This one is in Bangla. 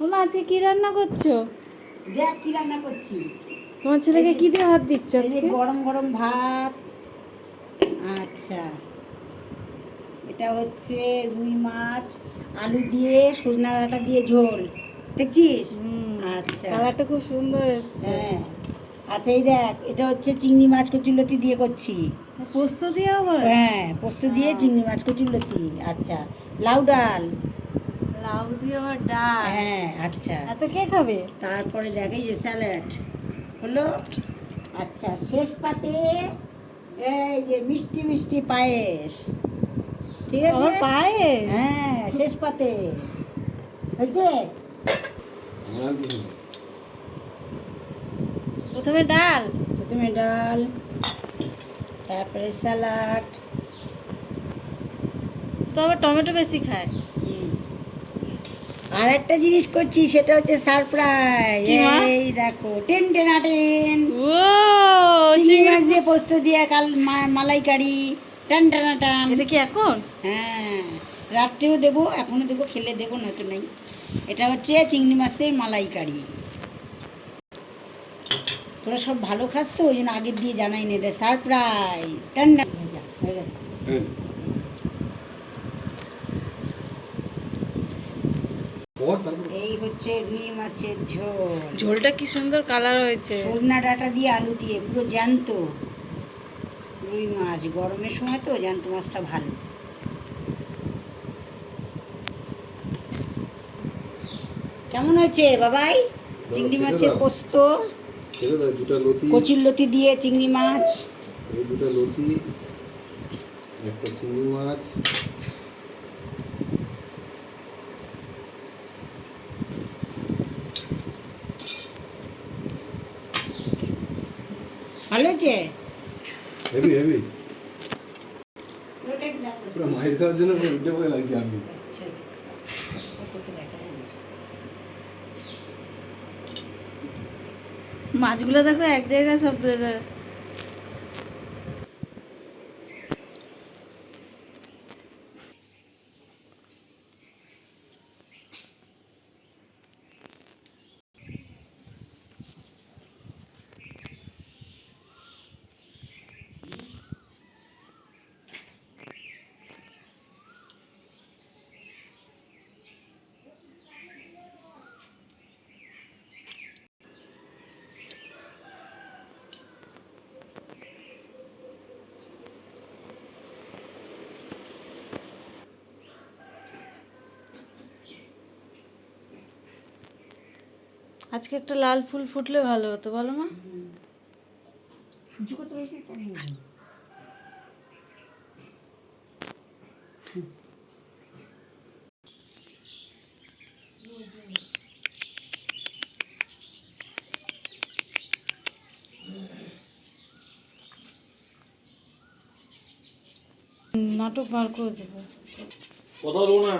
ও মা, আজকে কি রান্না করছো? দেখ কি রান্না করছি। তোমার ছেলেকে কি দিয়ে ভাত দিচ্ছ এই যে আজকে? গরম গরম ভাত। আচ্ছা, এটা হচ্ছে রুই মাছ, আলু দিয়ে সজনা ডাঁটা দিয়ে ঝোল, দেখছিস? আচ্ছা, কালারটা খুব সুন্দর এসছে। হ্যাঁ। আচ্ছা, এই দেখ, এটা হচ্ছে চিংড়ি মাছ কচুরলতি দিয়ে করছি। পোস্ত দিয়ে আবার? হ্যাঁ, পোস্ত দিয়ে চিংড়ি মাছ কচুরলতি। আচ্ছা, লাউ ডাল। লাউ দিয়ে আবার ডাল? হ্যাঁ, আচ্ছা। এত কে খাবে? তারপরে দেখ এই যে স্যালাড হলো। আচ্ছা, শেষ পাতে এই যে মিষ্টি মিষ্টি পায়েস। ঠিক আছে? আবার পায়ে? হ্যাঁ, শেষ পাতে হয়েছে। প্রথমে ডাল। প্রথমে ডাল, তারপরে স্যালাড। তো আবার টমেটো বেশি খায়। আর একটা জিনিস করছি, সেটা হচ্ছে সারপ্রাইজ। কি মা? এই দেখো, টেন টেনা টেন, ও চিংড়ি মাছ দিয়ে পোস্ত দিয়ে মালাইকারি। টান টানা টান। এটা কি এখন? হ্যাঁ, রাত্রেও দেবো, এখনও দেবো, খেলে দেবো, নয়তো নেই। এটা হচ্ছে চিংড়ি মাছের মালাইকারি। তোরা সব ভালো খাস তো, ওই জন্য আগের দিয়ে জানাই না, এটা সারপ্রাইজ। হয়ে গেছে। এই হচ্ছে রুই মাছের ঝোল। ঝোলটা কি সুন্দর কালার হয়েছে। সজনা ডাঁটা দিয়ে আলু দিয়ে পুরো জ্যান্ত রুই মাছ। গরমের সময় তো জ্যান্ত মাছটা ভালো। কেমন হয়েছে বাবাই? চিংড়ি মাছের পোস্ত, কচুর লতি দিয়ে চিংড়ি মাছ। এই দুটো লতি, একটা চিংড়ি মাছ। ভালো হয়েছে? হেভি হেভি, পুরো মাছ খাওয়ার জন্য পুরো উঠে পড়ে লাগছে আমি। মাছগুলো দেখো এক জায়গায় সব আজকে একটা লাল ফুল ফুটলে ভালো হতো, বলো মা? নাটক বার করে দেবো। কথা বলবো না।